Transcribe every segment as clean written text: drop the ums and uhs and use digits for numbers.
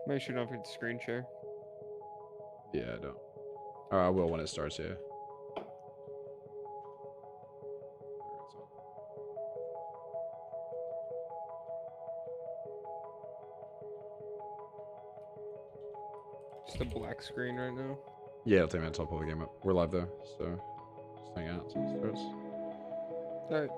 Make sure don't forget to screen share. Yeah, I don't. Or I will when it starts, yeah. Just a black screen right now. Yeah, it'll take me until I pull the game up. We're live though, so just hang out until it starts. Alright.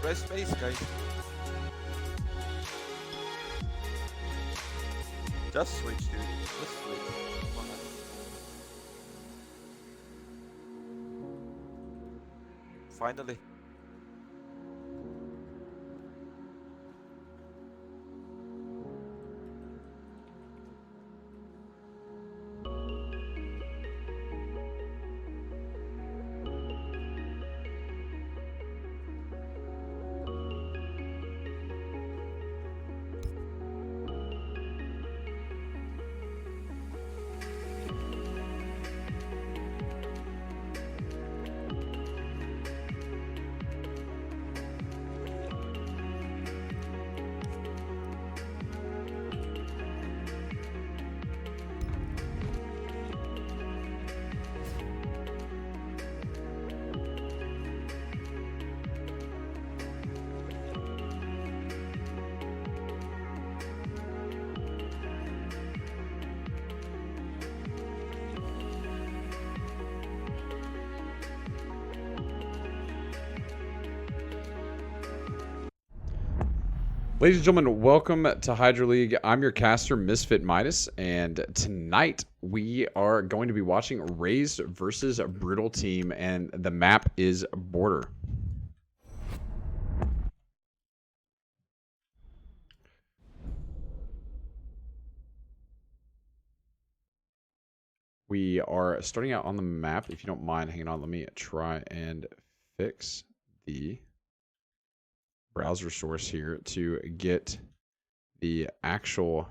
Press space, guys. Just switch, dude. Just switch. Come on. Finally. Ladies and gentlemen, welcome to Hydra League. I'm your caster, Misfit Midas, and tonight we are going to be watching Razed versus Brutal Team, and the map is Border. We are starting out on the map. If you don't mind hanging on, let me try and fix the browser source here to get the actual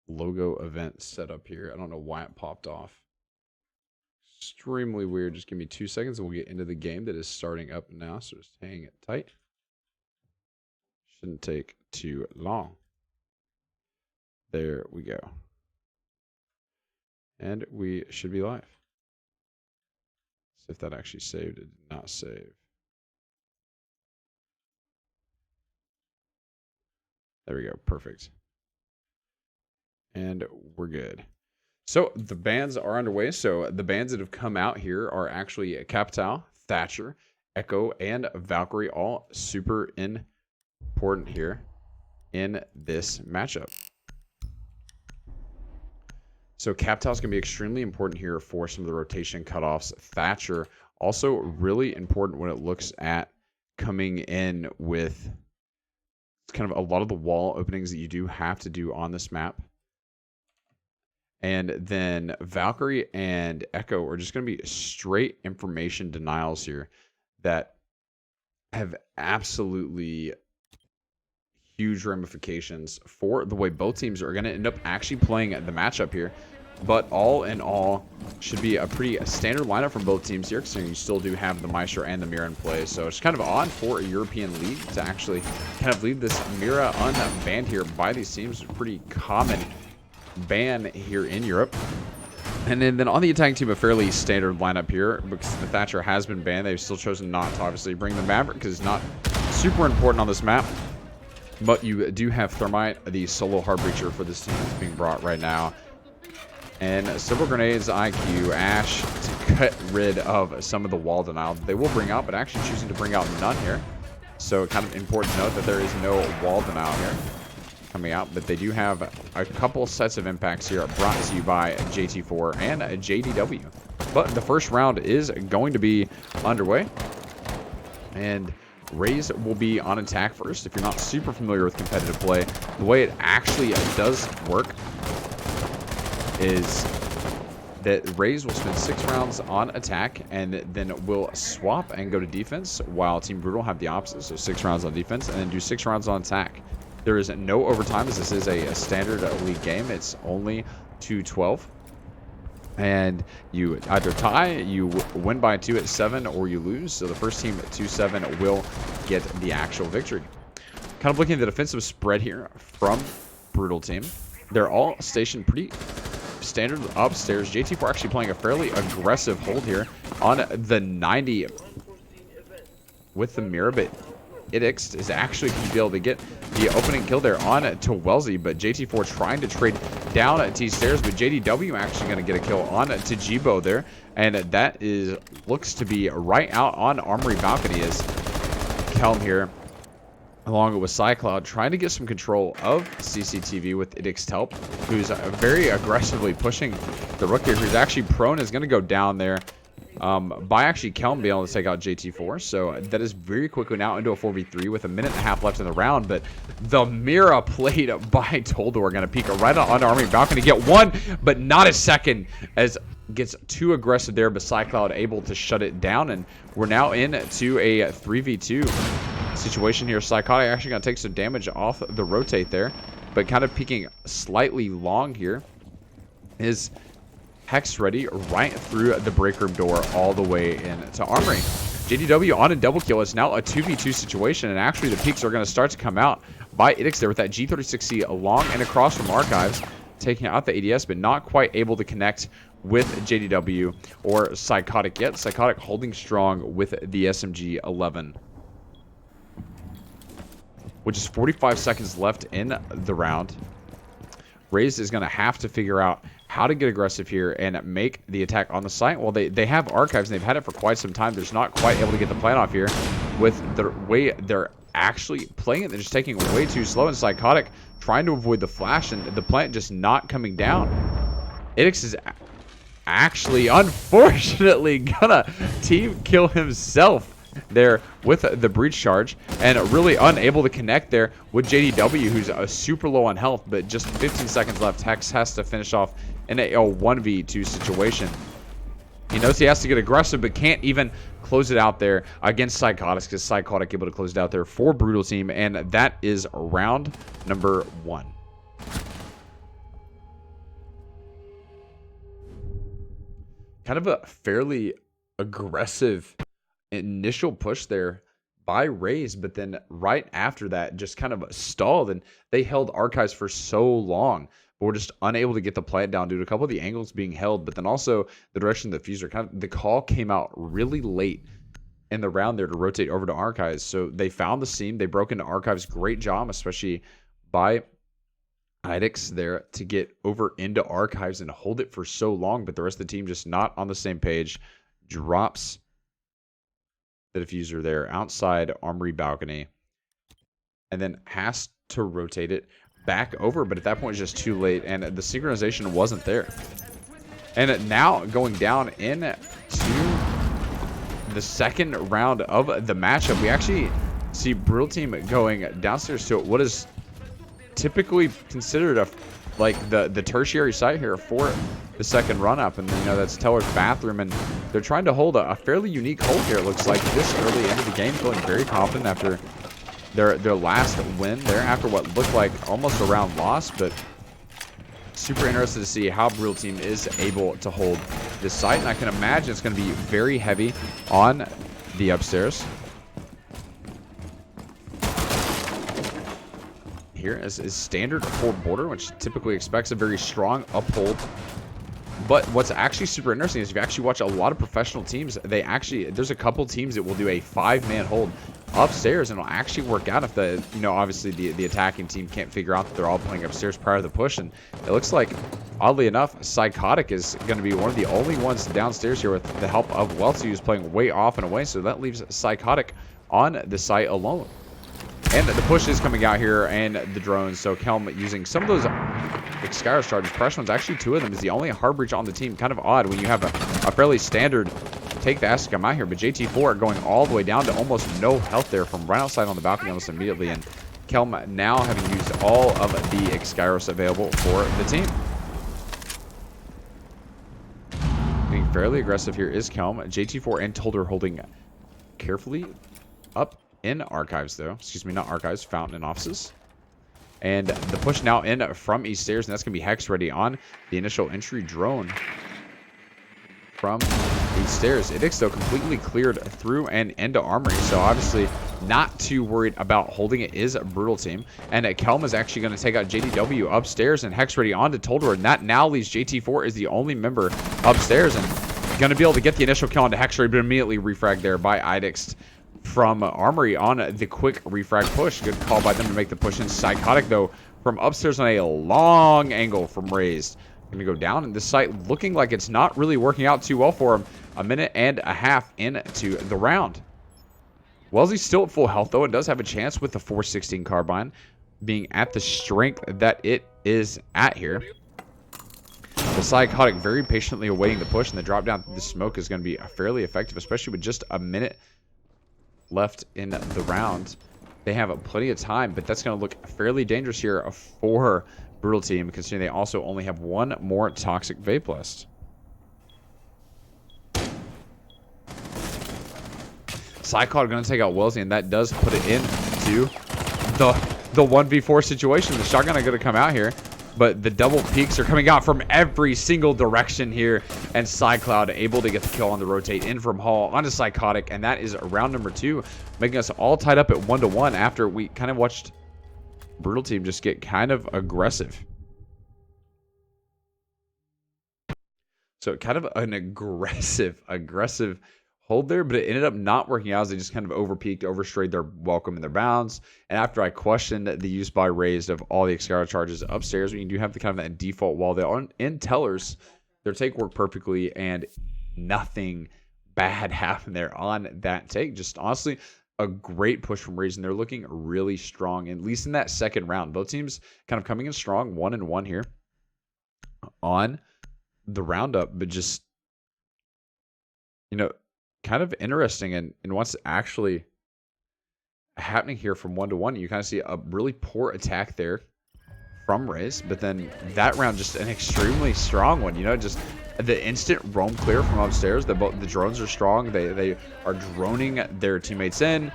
logo event set up here. I don't know why it popped off. Extremely weird. Just give me 2 seconds and we'll get into the game that is starting up now. So just hang it tight. Shouldn't take too long. There we go. And we should be live. See if that actually saved. It did not save. There we go. Perfect. And we're good. So the bans are underway. So the bans that have come out here are actually Capital, Thatcher, Echo, and Valkyrie. All super important here in this matchup. So Capital is going to be extremely important here for some of the rotation cutoffs. Thatcher also really important when it looks at coming in with kind of a lot of the wall openings that you do have to do on this map. And then Valkyrie and Echo are just going to be straight information denials here that have absolutely huge ramifications for the way both teams are going to end up actually playing the matchup here. But all in all, should be a pretty standard lineup from both teams here, because you still do have the Maestro and the Mira in play. So it's kind of odd for a European league to actually kind of leave this Mira unbanned here by these teams. It's a pretty common ban here in Europe. And then on the attacking team, a fairly standard lineup here, because the Thatcher has been banned. They've still chosen not to obviously bring the Maverick, because it's not super important on this map. But you do have Thermite, the solo hard breacher for this team that's being brought right now. And several grenades, IQ, Ash to get rid of some of the wall denial that they will bring out, but actually choosing to bring out none here. So kind of important to note that there is no wall denial here coming out, but they do have a couple sets of impacts here brought to you by JT4 and JDW. But the first round is going to be underway, and Razed will be on attack first. If you're not super familiar with competitive play, the way it actually does work is that Razed will spend 6 rounds on attack and then will swap and go to defense, while Team Brutal have the opposite. So 6 rounds on defense and then do 6 rounds on attack. There is no overtime, as this is a standard league game. It's only 2-12. And you either tie, you win by 2 at 7, or you lose. So the first team at 2-7 will get the actual victory. Kind of looking at the defensive spread here from Brutal Team. They're all stationed pretty standard upstairs. JT4 actually playing a fairly aggressive hold here on the 90 with the Mira, but Idix is actually going to be able to get the opening kill there on to Wellesley, but JT4 trying to trade down at T stairs, but JDW actually going to get a kill on to Jibo there, and that is looks to be right out on Armory Balcony, as Kelm here, along with Cycloud, trying to get some control of CCTV with Idix's help, who's very aggressively pushing the Rook here, who's actually prone, is going to go down there by actually Kelm being able to take out JT4. So that is very quickly now into a 4v3 with a minute and a half left in the round. But the Mira played by Toldor going to peek right on Army Balcony, get one, but not a second, as gets too aggressive there, but Cycloud able to shut it down. And we're now into a 3v2 situation here. Psychotic actually going to take some damage off the rotate there, but kind of peeking slightly long here is Hex ready right through the break room door all the way into Armory. JDW on a double kill. It's now a 2v2 situation, and actually the peaks are going to start to come out by Idix there with that G36C along and across from Archives, taking out the ADS, but not quite able to connect with JDW or Psychotic yet. Psychotic holding strong with the SMG-11. Which is 45 seconds left in the round. Razed is going to have to figure out how to get aggressive here and make the attack on the site. Well, they have Archives, and they've had it for quite some time. They're just not quite able to get the plan off here with the way they're actually playing it. They're just taking it way too slow, and Psychotic trying to avoid the flash, and the plant just not coming down. Idix is actually, unfortunately, gonna team kill himself there with the breach charge, and really unable to connect there with JDW, who's super low on health, but just 15 seconds left. Hex has to finish off in a 1v2 situation. He knows he has to get aggressive, but can't even close it out there against Psychotic, because Psychotic able to close it out there for Brutal Team, and that is round number 1. Kind of a fairly aggressive initial push there by Razed, but then right after that just kind of stalled, and they held Archives for so long, but we're just unable to get the plant down due to a couple of the angles being held, but then also the direction of the fuser. Kind of the call came out really late in the round there to rotate over to Archives, so they found the seam, they broke into Archives. Great job, especially by Idix there, to get over into Archives and hold it for so long, but the rest of the team just not on the same page. Drops the diffuser there outside Armory Balcony, and then has to rotate it back over, but at that point it's just too late, and the synchronization wasn't there. And now going down into the second round of the matchup, we actually see Brutal Team going downstairs to what is typically considered the tertiary site here for the second run up, and that's Teller's bathroom, and they're trying to hold a fairly unique hold here. It looks like this early into the game, feeling very confident after their last win there, after what looked like almost a round loss, but super interested to see how Brutal Team is able to hold this site, and I can imagine it's going to be very heavy on the upstairs. Here is standard for Border, which typically expects a very strong uphold. But what's actually super interesting is if you actually watch a lot of professional teams, there's a couple teams that will do a 5-man hold upstairs, and it'll actually work out if obviously the attacking team can't figure out that they're all playing upstairs prior to the push. And it looks like, oddly enough, Psychotic is going to be one of the only ones downstairs here with the help of Welty, who's playing way off and away. So that leaves Psychotic on the site alone. And the push is coming out here, and the drones. So Kelm using some of those Exkyros charges. Pressure one's actually 2 of them. Is the only hard breach on the team. Kind of odd when you have a fairly standard take the ass to come out here. But JT4 going all the way down to almost no health there from right outside on the balcony almost immediately. And Kelm now having used all of the Exkyros available for the team. Being fairly aggressive here is Kelm. JT4 and Toldor holding carefully up in Archives, though. Excuse me, not Archives, Fountain and Offices. And the push now in from East Stairs, and that's going to be Hex ready on the initial entry drone from East Stairs. Idix, though, completely cleared through and into Armory, so obviously not too worried about holding it is a Brutal Team. And Kelm is actually going to take out JDW upstairs, and Hex ready on to Toldor, and that now leaves JT4 as the only member upstairs, and going to be able to get the initial kill onto Hex ready, but immediately refragged there by Idix from Armory on the quick refrag push. Good call by them to make the push in. Psychotic, though, from upstairs on a long angle from Razed. Going to go down, and this site looking like it's not really working out too well for him. A minute and a half into the round. Wellesley's still at full health, though. It does have a chance with the 416 carbine being at the strength that it is at here. The Psychotic very patiently awaiting the push, and the drop down through the smoke is going to be fairly effective, especially with just a minute left in the round. They have plenty of time, but that's going to look fairly dangerous here for Brutal Team, considering they also only have one more Toxic Vape left. Psychotic going to take out Wellesley, and that does put it into the 1v4 situation. The shotgun are going to come out here, but the double peaks are coming out from every single direction here, and Psycloud able to get the kill on the rotate in from Hall onto Psychotic, and that is round number 2, making us all tied up at 1-1 after we kind of watched Brutal Team just get kind of aggressive. So kind of an aggressive hold there, but it ended up not working out as they just kind of overpeaked, overstrayed their welcome and their bounds. And after I questioned the use by Razed of all the Excalibur charges upstairs, when you do have the kind of that default wall there on in Tellers, their take worked perfectly and nothing bad happened there on that take. Just honestly, a great push from Razed, and they're looking really strong, at least in that second round. Both teams kind of coming in strong, 1-1 here on the roundup, but just, you know, kind of interesting and what's actually happening here from 1-1. You kind of see a really poor attack there from Raze, but then that round just an extremely strong one. You know, just the instant roam clear from upstairs. The drones are strong. They are droning their teammates in,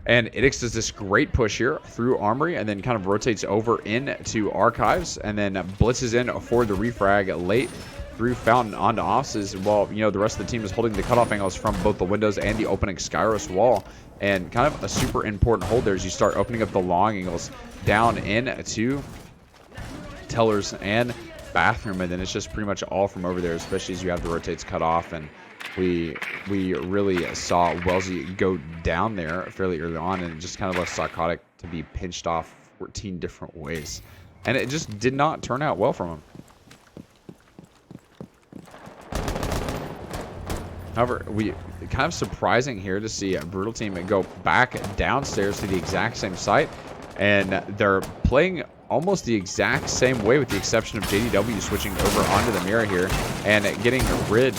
and Idix does this great push here through Armory, and then kind of rotates over into Archives, and then blitzes in for the refrag late through Fountain onto offices, while, you know, the rest of the team is holding the cutoff angles from both the windows and the opening Skyros wall. And kind of a super important hold there as you start opening up the long angles down into Tellers and Bathroom, and then it's just pretty much all from over there, especially as you have the rotates cut off. And we really saw Wellesley go down there fairly early on, and just kind of left Psychotic to be pinched off 14 different ways, and it just did not turn out well from him. However, kind of surprising here to see a Brutal Team go back downstairs to the exact same site, and they're playing almost the exact same way, with the exception of JDW switching over onto the Mirror here and getting rid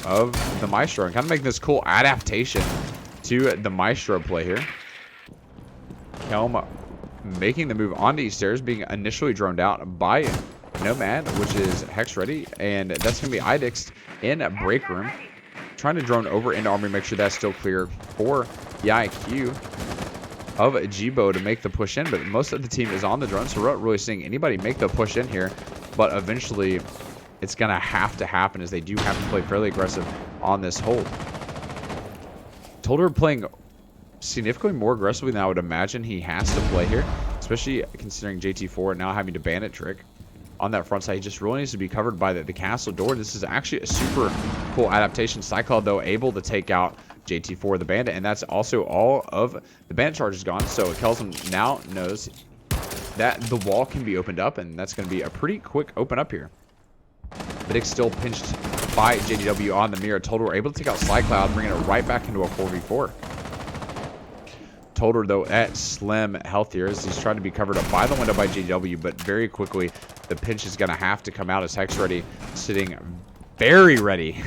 of the Maestro, and kind of making this cool adaptation to the Maestro play here. Kelm making the move onto these stairs, being initially droned out by Nomad, which is Hex ready, and that's going to be Idix in Break Room, trying to drone over into Armory, make sure that's still clear for the IQ of Jibo to make the push in. But most of the team is on the drone, so we're not really seeing anybody make the push in here. But eventually, it's going to have to happen, as they do have to play fairly aggressive on this hold. Tolder playing significantly more aggressively than I would imagine he has to play here, especially considering JT4 now having to bandit trick on that front side. He just really needs to be covered by the castle door. This is actually a super cool adaptation. Cyclone, though, able to take out JT4, the bandit, and that's also all of the bandit charges gone. So Kelsom now knows that the wall can be opened up, and that's going to be a pretty quick open up here. Vidix still pinched by JDW on the Mirror. Total were able to take out Slycloud, bringing it right back into a 4v4. Total, though, at slim health here, as he's trying to be covered up by the window by JW, but very quickly the pinch is going to have to come out as Hex ready, sitting very ready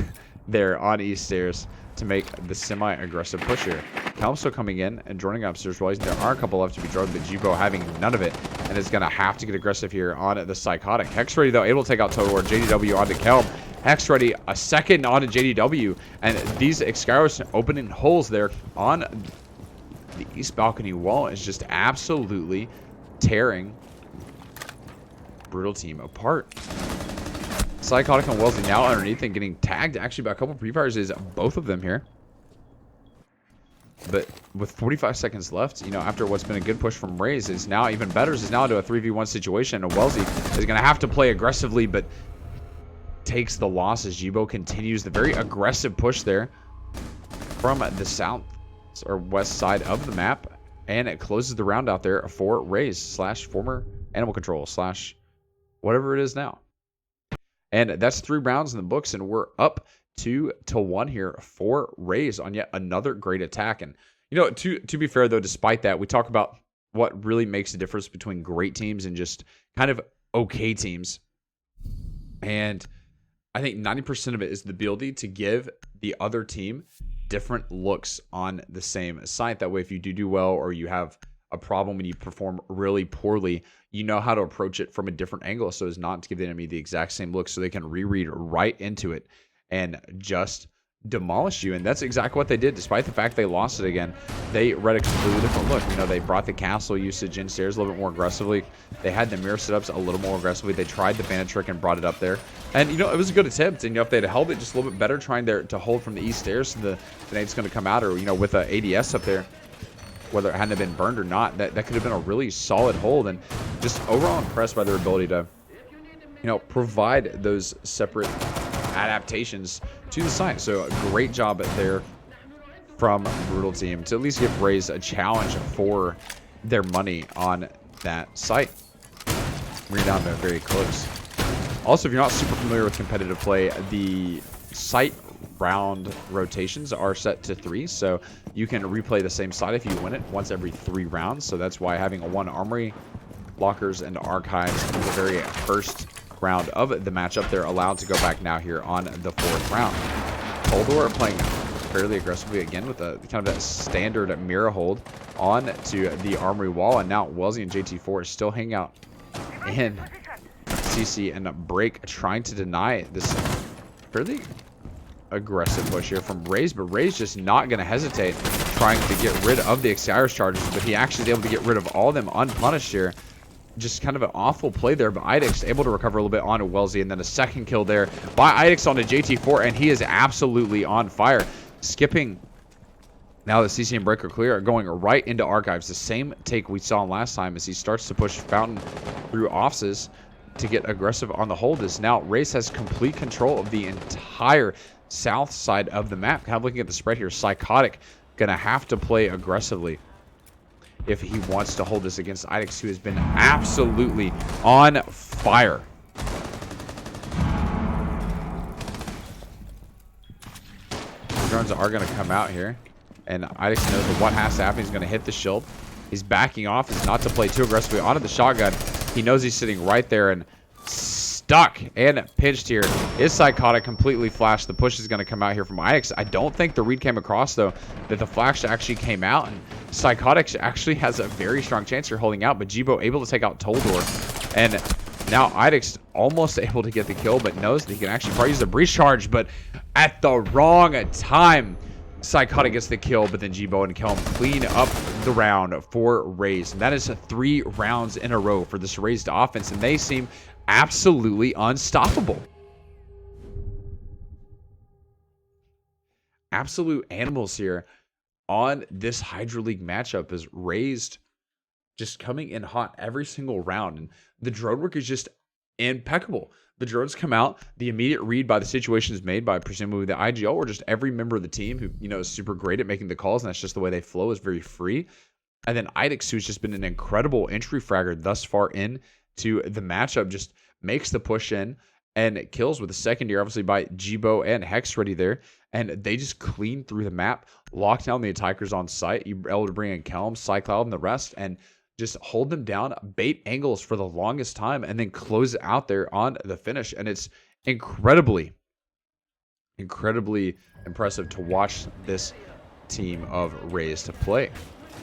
there on East Stairs to make the semi-aggressive push here. Kelmso coming in and droning upstairs, realizing there are a couple left to be droned, but Jibo having none of it, and is going to have to get aggressive here on the Psychotic. Hex ready, though, able to take out Total, or JDW onto Kelm. Hex ready, a second onto JDW, and these Excaros opening holes there on the east balcony wall is just absolutely tearing Brutal Team apart. Psychotic and Wellesley now underneath and getting tagged actually by a couple pre-fires, is both of them here. But with 45 seconds left, you know, after what's been a good push from Raze, is now even better, is now into a 3v1 situation, and Wellesley is going to have to play aggressively, but takes the loss as Jibo continues the very aggressive push there from the south or west side of the map, and it closes the round out there for Raze / former Animal Control / whatever it is now. And that's 3 rounds in the books, and we're up 2-1 here for Raze on yet another great attack. And You know, to be fair though, despite that, we talk about what really makes the difference between great teams and just kind of okay teams. And I think 90% of it is the ability to give the other team different looks on the same site. That way, if you do well or you have a problem and you perform really poorly, you know how to approach it from a different angle so as not to give the enemy the exact same look so they can reread right into it and just demolish you. And that's exactly what they did. Despite the fact they lost it again, they read a completely different look. You know, they brought the castle usage in stairs a little bit more aggressively. They had the mirror setups a little more aggressively. They tried the bandit trick and brought it up there. And, you know, it was a good attempt. And, you know, if they'd held it just a little bit better, trying to hold from the east stairs, the nade's going to come out, or, you know, with a ADS up there, whether it hadn't been burned or not, that could have been a really solid hold. And just overall impressed by their ability to, you know, provide those separate adaptations to the site. So a great job there from Brutal Team to at least give Razed a challenge for their money on that site. Bring it down to very close. Also, if you're not super familiar with competitive play, the site round rotations are set to 3, so you can replay the same site if you win it once every 3 rounds. So that's why having a 1 armory, lockers, and archives in the very first round of the matchup, they're allowed to go back now here on the 4th round. Holdor playing fairly aggressively again with a kind of that standard mirror hold on to the armory wall, and now Wellesley and JT4 is still hanging out in CC and break, trying to deny this fairly aggressive push here from Razed, but Razed just not going to hesitate, trying to get rid of the Osiris charges, but he actually is able to get rid of all of them unpunished here. Just kind of an awful play there, but Idix able to recover a little bit onto Wellesley, and then a second kill there by Idix onto JT4, and he is absolutely on fire. Skipping now the CC and Break are clear, going right into archives. The same take we saw last time as he starts to push Fountain through offices to get aggressive on the hold. Is now Razed has complete control of the entire south side of the map. Kind of looking at the spread here, Psychotic gonna have to play aggressively if he wants to hold this against Idix, who has been absolutely on fire. The drones are going to come out here, and Idix knows that what has to happen. He's going to hit the shield. He's backing off. He's not to play too aggressively onto the shotgun. He knows he's sitting right there and stuck and pinched here. Is Psychotic completely flashed? The push is going to come out here from Idix. I don't think the read came across, though, that the flash actually came out, and Psychotic actually has a very strong chance here holding out, but Jibo able to take out Toldor, and now Idix almost able to get the kill, but knows that he can actually probably use the breach charge, but at the wrong time. Psychotic gets the kill, but then Jibo and Kelm clean up the round for Razed. And that is 3 rounds in a row for this Razed offense, and they seem absolutely unstoppable. Absolute animals here on this Hydra League matchup is Razed just coming in hot every single round, and the drone work is just impeccable. The drones come out, the immediate read by the situation is made by presumably the IGL or just every member of the team who, you know, is super great at making the calls, and that's just the way they flow, is very free. And then Idix, who's just been an incredible entry fragger thus far in to the matchup, just makes the push in and kills with a secondary, obviously, by Jibo and Hex ready there. And they just clean through the map, lock down the attackers on site. You're able to bring in Kelm, Cycloud, and the rest, and just hold them down, bait angles for the longest time, and then close it out there on the finish. And it's incredibly impressive to watch this team of Razed to play.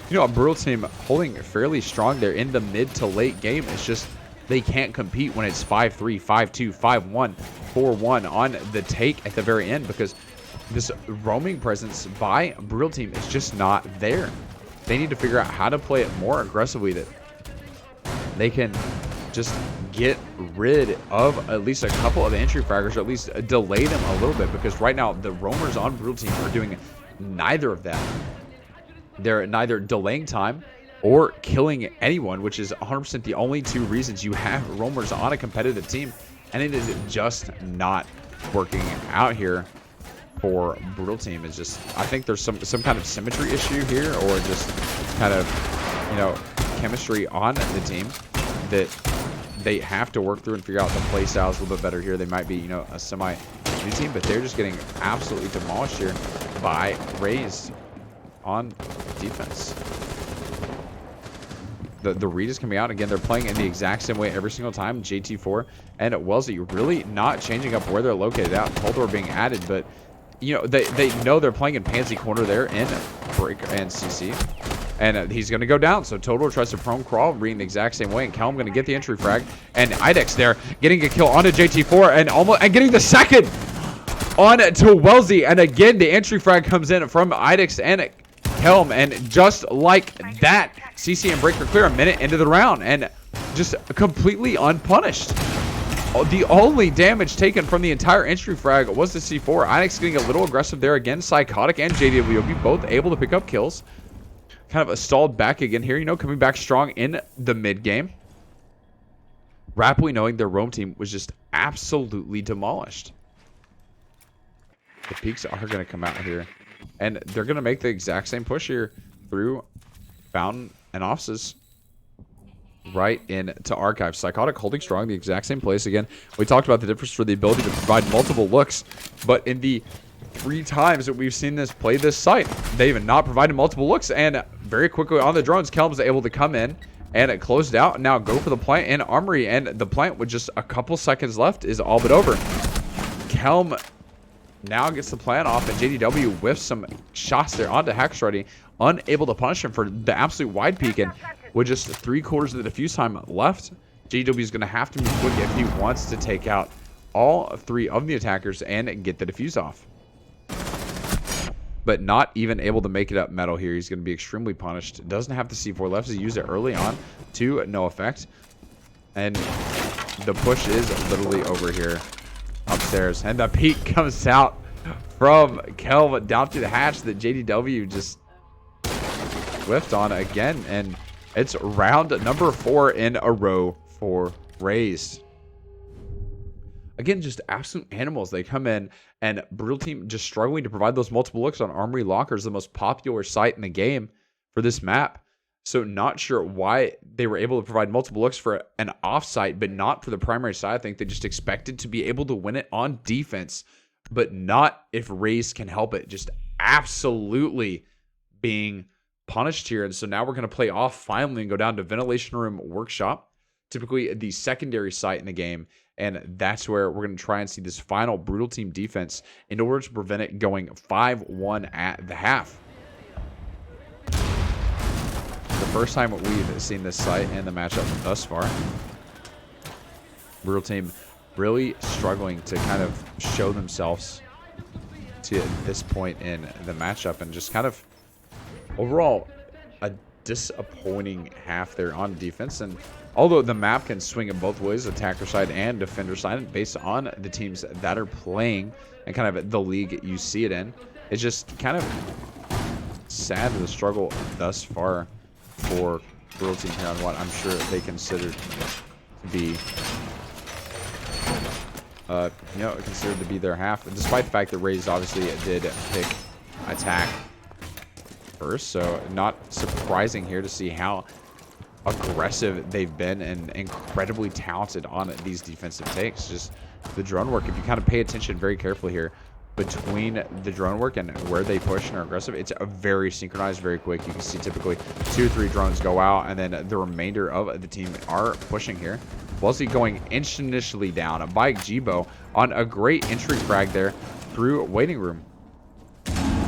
You know, a Brutal Team holding fairly strong there in the mid to late game. It's just they can't compete when it's 5-3, 5-2, 5-1, 4-1 on the take at the very end, because this roaming presence by Brutal Team is just not there. They need to figure out how to play it more aggressively, that they can just get rid of at least a couple of the entry fraggers, or at least delay them a little bit, because right now the roamers on Brutal Team are doing neither of that. They're neither delaying time or killing anyone, which is 100% the only 2 reasons you have roamers on a competitive team, and it is just not working out here for Brutal Team. Is just, I think there's some kind of symmetry issue here, or just kind of, you know, chemistry on the team that they have to work through and figure out the play styles a little bit better here. They might be, you know, a semi-new team, but they're just getting absolutely demolished here by Razed on defense. The read is coming out. Again, they're playing in the exact same way every single time. JT4 and Wellesley really not changing up where they're located out. Toldor being added, but you know, they know they're playing in Pansy Corner there in Break and CC. And he's going to go down. So Toldor tries to prone crawl, reading the exact same way. And Kelm going to get the entry frag. And Idex there getting a kill onto JT4 and getting the second on to Wellesley. And again, the entry frag comes in from Idex and Kelm. And just like that, CC and Breaker clear a minute into the round. And just completely unpunished. The only damage taken from the entire entry frag was the C4. Idex getting a little aggressive there again. Psychotic and JDWB both able to pick up kills. Kind of a stalled back again here, you know, coming back strong in the mid game. Rapidly knowing their roam team was just absolutely demolished. The peaks are going to come out here. And they're going to make the exact same push here through Fountain and offices. Right into Archive. Psychotic holding strong, the exact same place again. We talked about the difference for the ability to provide multiple looks, but in the 3 times that we've seen this play this site, they've not provided multiple looks, and very quickly on the drones, Kelm's able to come in and it closed out. Now go for the plant in Armory, and the plant with just a couple seconds left is all but over. Kelm now gets the plant off, and JDW whiffs some shots there onto Hex Ready, unable to punish him for the absolute wide peek, and with just 3/4 of the defuse time left, JDW is going to have to move quick if he wants to take out all 3 of the attackers and get the defuse off. But not even able to make it up metal here. He's going to be extremely punished. Doesn't have the C4 left. He used it early on to no effect. And the push is literally over here upstairs. And the peek comes out from Kelm down to the hatch that JDW just whiffed on again. And it's round number 4 in a row for Razed. Again, just absolute animals. They come in, and Brutal Team just struggling to provide those multiple looks on Armory Lockers, the most popular site in the game for this map. So not sure why they were able to provide multiple looks for an offsite, but not for the primary side. I think they just expected to be able to win it on defense, but not if Razed can help it. Just absolutely being punished here. And so now we're going to play off finally and go down to Ventilation Room Workshop, typically the secondary site in the game. And that's where we're going to try and see this final Brutal Team defense in order to prevent it going 5-1 at the half. The first time we've seen this site in the matchup thus far. Brutal Team really struggling to kind of show themselves to this point in the matchup, and just kind of overall a disappointing half there on defense. And although the map can swing it both ways, attacker side and defender side, based on the teams that are playing and kind of the league you see it in, it's just kind of sad the struggle thus far for Brutal Team here on what I'm sure they consider to be, considered to be their half. And despite the fact that Razed obviously did pick attack first, so not surprising here to see how aggressive they've been and incredibly talented on these defensive takes. Just the drone work, if you kind of pay attention very carefully here between the drone work and where they push and are aggressive, it's a very synchronized, very quick. You can see typically 2 or 3 drones go out, and then the remainder of the team are pushing here. Wellesley going initially down by Jibo on a great entry frag there through waiting room.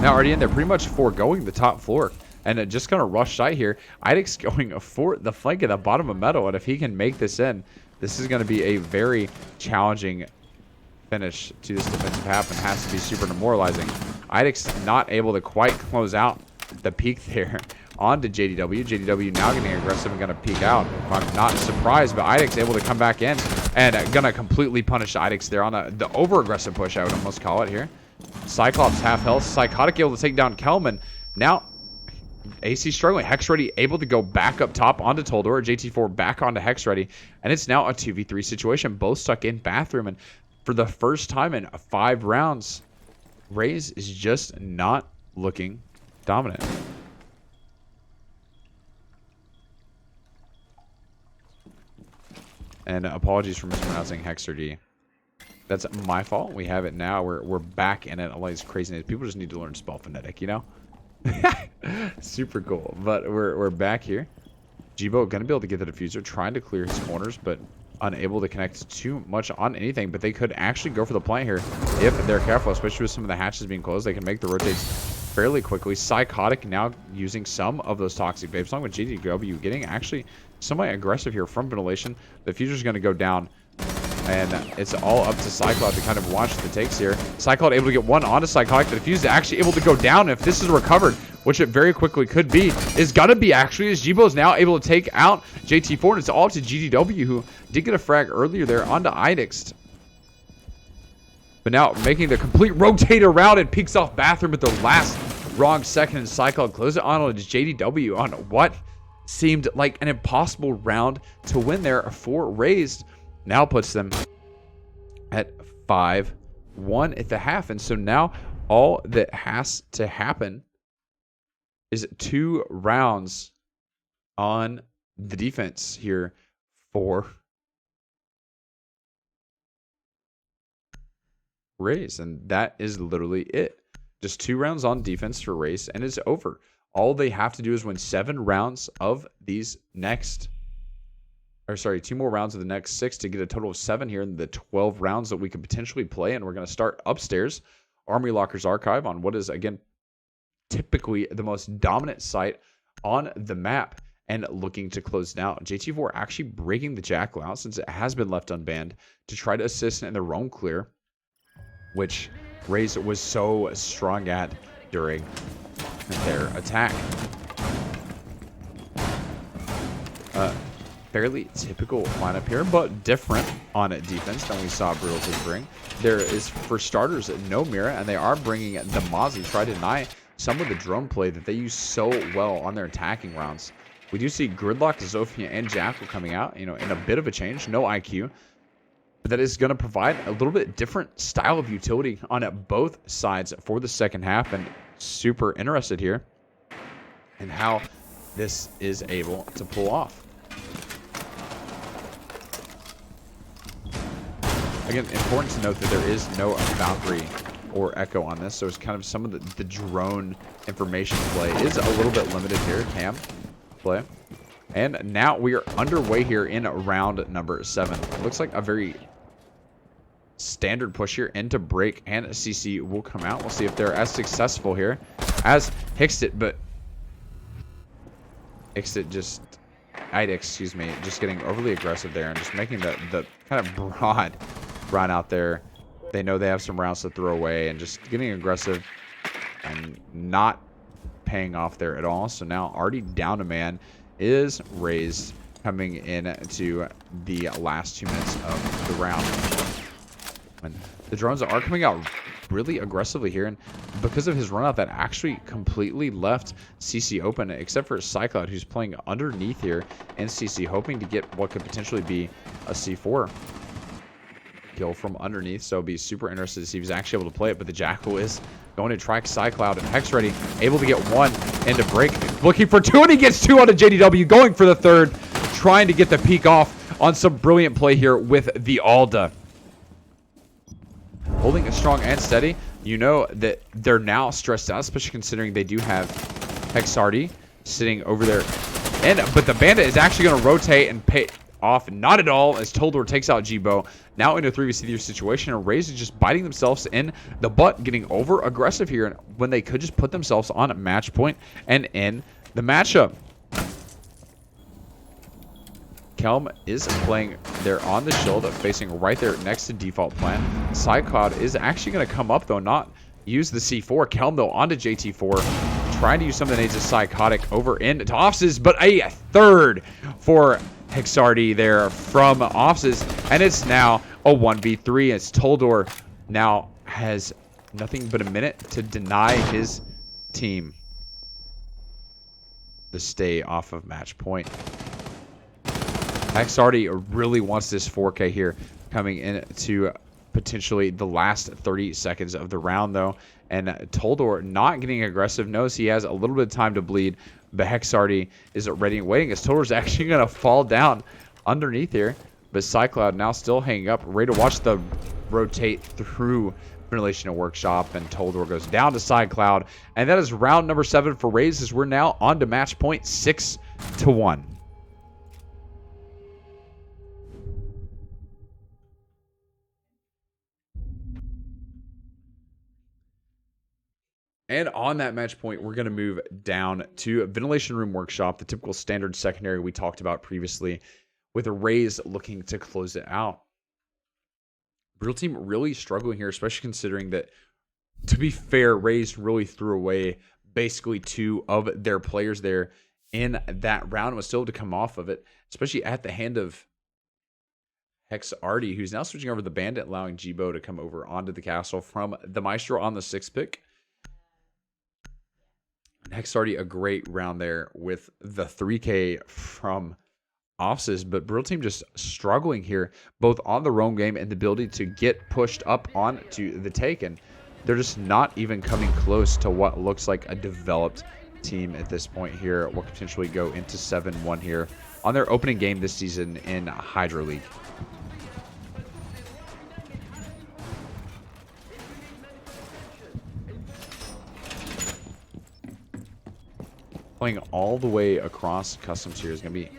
Now already in there, pretty much foregoing the top floor. And just going to rush side here. Idex going for the flank at the bottom of metal. And if he can make this in, this is going to be a very challenging finish to this defensive half and has to be super demoralizing. Idex not able to quite close out the peak there onto JDW. JDW now getting aggressive and going to peek out. I'm not surprised, but Idex able to come back in and going to completely punish Idex there on the over-aggressive push, I would almost call it here. Cyclops half health. Psychotic able to take down Kelman. Now AC struggling. Hex Ready able to go back up top onto Toldor. JT4 back onto Hex Ready. And it's now a 2v3 situation. Both stuck in bathroom. And for the first time in 5 rounds, Razed is just not looking dominant. And apologies for mispronouncing Hexer D. That's my fault. We have it now. We're back in it. All these craziness. People just need to learn spell phonetic, you know? Super cool. But we're back here. Jibo going to be able to get the diffuser, trying to clear his corners, but unable to connect too much on anything. But they could actually go for the plant here if they're careful, especially with some of the hatches being closed. They can make the rotates fairly quickly. Psychotic now using some of those toxic vapes, along with GDW getting actually somewhat aggressive here from ventilation. The future's going to go down, and it's all up to Cycloud to kind of watch the takes here. Cycloud able to get one onto Psychotic. The diffuser is actually able to go down. If this is recovered, which it very quickly could be, is gonna be actually, as Jibo is now able to take out JT4, and it's all up to GDW, who did get a frag earlier there onto Idixt. But now making the complete rotate around, it peeks off bathroom at the last wrong second, and Cycloud closes it on JDW on what seemed like an impossible round to win there for Razed. Now puts them at 5-1 at the half. And so now all that has to happen is 2 rounds on the defense here for Razed. And that is literally it. Just 2 rounds on defense for Razed, and it's over. All they have to do is win 7 rounds of these next... 2 more rounds of the next 6 to get a total of 7 here in the 12 rounds that we could potentially play. And we're going to start upstairs, Army Locker's Archive, on what is, again, typically the most dominant site on the map, and looking to close down. JT4 actually breaking the Jackal out, since it has been left unbanned, to try to assist in the roam clear, which Razed was so strong at during their attack. Fairly typical lineup here, but different on defense than we saw Brutal's bring. There is, for starters, no Mira, and they are bringing the Mozzie, try to deny some of the drone play that they use so well on their attacking rounds. We do see Gridlock, Zofia, and Jackal coming out, in a bit of a change. No IQ, but that is going to provide a little bit different style of utility on both sides for the second half, and super interested here in how this is able to pull off. Again, important to note that there is no Valkyrie or Echo on this, so it's kind of some of the drone information play is a little bit limited here. Cam play. And now we are underway here in round number 7. It looks like a very standard push here into break, and CC will come out. We'll see if they're as successful here as Idixt, but Idixt just getting overly aggressive there and just making the kind of broad run out there. They know they have some rounds to throw away, and just getting aggressive and not paying off there at all. So now already down a man is Razed, coming into the last 2 minutes of the round. And the drones are coming out really aggressively here, and because of his run out, that actually completely left CC open, except for Cycloud, who's playing underneath here, and CC hoping to get what could potentially be a C4 kill from underneath. So it'll be super interested to see if he's actually able to play it. But the Jackal is going to track Cycloud, and Hex ready, able to get 1 into break, looking for 2, and he gets 2 out of JDW, going for the 3rd, trying to get the peek off on some brilliant play here with the Alda. Holding it strong and steady. You know that they're now stressed out, especially considering they do have Hexardi sitting over there. But the Bandit is actually going to rotate and pay off. Not at all, as Toldor takes out Jibo. Now into a 3v3 situation, and Razed is just biting themselves in the butt, getting over aggressive here, when they could just put themselves on a match point and end the matchup. Kelm is playing there on the shield, facing right there next to default plan. Cycloud is actually going to come up, though, not use the C4. Kelm, though, onto JT4, trying to use some of the nades of Psychotic over into Offices, but a 3rd for Hexardi there from Offices, and it's now a 1v3, as Toldor now has nothing but a minute to deny his team the stay off of match point. Hexardi really wants this 4K here, coming into potentially the last 30 seconds of the round, though. And Toldor not getting aggressive, knows he has a little bit of time to bleed. But Hexardi is ready and waiting, as Toldor's actually going to fall down underneath here. But Cycloud now still hanging up, ready to watch the rotate through Ventilation and Workshop, and Toldor goes down to Side Cloud. And that is round number 7 for Razed, as we're now on to match point 6-1. And on that match point, we're going to move down to Ventilation Room Workshop, the typical standard secondary we talked about previously, with a Razed looking to close it out. Brutal Team really struggling here, especially considering that, to be fair, Razed really threw away basically 2 of their players there in that round and was still able to come off of it, especially at the hand of Hex Arty, who's now switching over the Bandit, allowing Jibo to come over onto the castle from the Maestro on the 6th pick. And Hex Arty, a great round there with the 3K from Offices, but Brutal Team just struggling here, both on the roam game and the ability to get pushed up onto the take, and they're just not even coming close to what looks like a developed team at this point here. Will potentially go into 7-1 here on their opening game this season in Hydro League. Playing all the way across customs here is going to be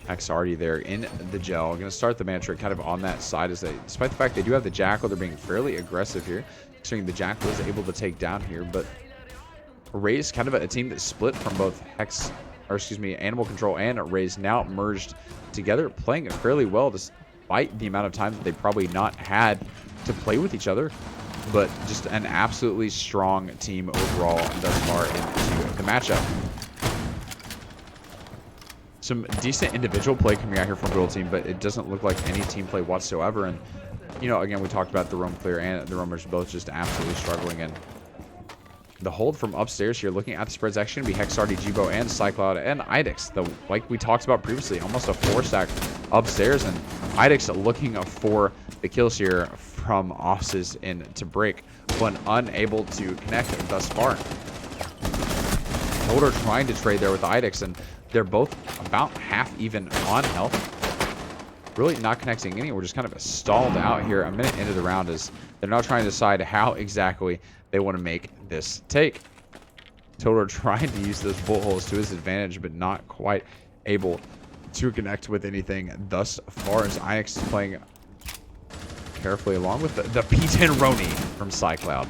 Hex Arty there in the gel. Going to start the Mantra kind of on that side, as they, despite the fact they do have the Jackal, they're being fairly aggressive here. Considering the Jackal is able to take down here, but Razed kind of a team that split from both Animal Control and Razed, now merged together, playing fairly well despite the amount of time that they probably not had to play with each other. But just an absolutely strong team overall thus far into the matchup. Some decent individual play coming out here from Brutal Team, but it doesn't look like any team play whatsoever. And, you know, again, we talked about the roam clear and the roamers both just absolutely struggling. And the hold from upstairs here, looking at the spreads, actually going to be Hex Arty, Jibo, and Cycloud, and Idix. Like we talked about previously, almost a 4-stack upstairs. And Idix looking for the kills here from Offices into break, but unable to connect thus far. Holder trying to trade there with Idix, and they're both about half even on health. Really not connecting any. We're just kind of stalled out here a minute into the round, as they're now trying to decide how exactly they want to make this take. Totoro trying to use those bullet holes to his advantage, but not quite able to connect with anything thus far, as Ix is playing carefully along with the P10 Roni from Cycloud.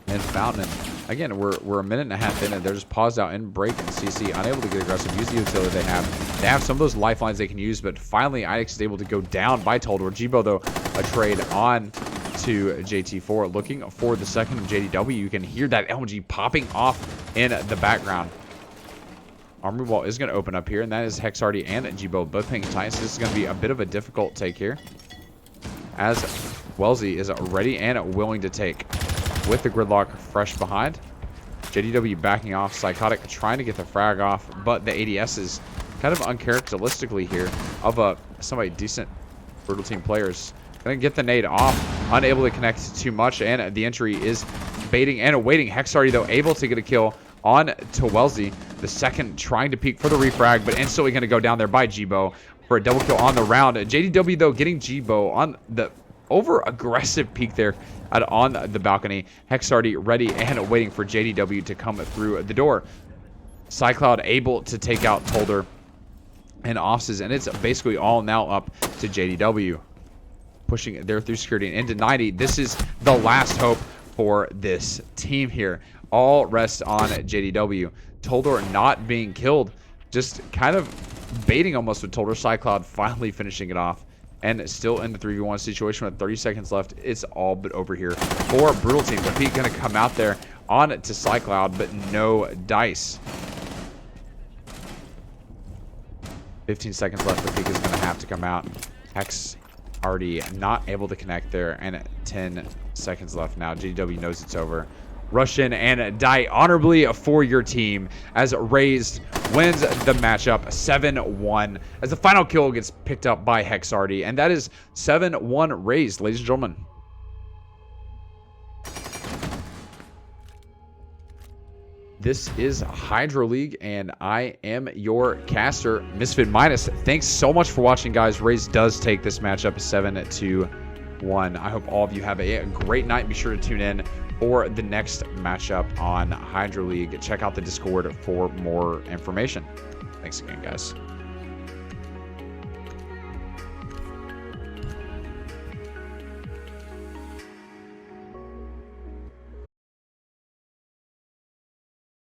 And Fountain. Again, we're a minute and a half in, and they're just paused out in break, and CC unable to get aggressive, use the utility they have. They have some of those lifelines they can use, but finally Ix is able to go down by Toldor. Jibo, though, a trade on to JT4, looking for the second of JDW. You can hear that LMG popping off in the background. Armory Wall is going to open up here, and that is Hex Arty and Jibo both paying tight. So this is going to be a bit of a difficult take here, as Wellesley is ready and willing to take with the Gridlock fresh behind. JDW backing off, Psychotic trying to get the frag off, but the ADS is kind of uncharacteristically here of somebody decent Brutal Team players. Gonna get the nade off, unable to connect too much, and the entry is baiting and awaiting. Hex Arty, though, able to get a kill on to Wellesley. The second trying to peek for the refrag, but instantly going to go down there by Jibo for a double kill on the round. JDW, though, getting Jibo on the over-aggressive peek there on the balcony. Hex Arty ready and waiting for JDW to come through the door. Cycloud able to take out Tolder and Offices, and it's basically all now up to JDW. Pushing there through security and into 90. This is the last hope for this team here. All rests on JDW. Toldor not being killed, just kind of baiting almost with Toldor. Cycloud finally finishing it off, and still in the 3v1 situation with 30 seconds left. It's all but over here for Brutal Team. The peak going to come out there on to Cycloud, but no dice. 15 seconds left. The peak is going to have to come out. Hex Arty not able to connect there, and 10 seconds left now. JDW knows it's over. Rush in and die honorably for your team, as Razed wins the matchup 7-1, as the final kill gets picked up by Hex Arty, and that is 7-1 Razed, ladies and gentlemen. This is Hydro League, and I am your caster, Misfit Minus. Thanks so much for watching, guys. Razed does take this matchup 7-2. one. I hope all of you have a great night. Be sure to tune in for the next matchup on Hydro League. Check out the Discord for more information. Thanks again, guys.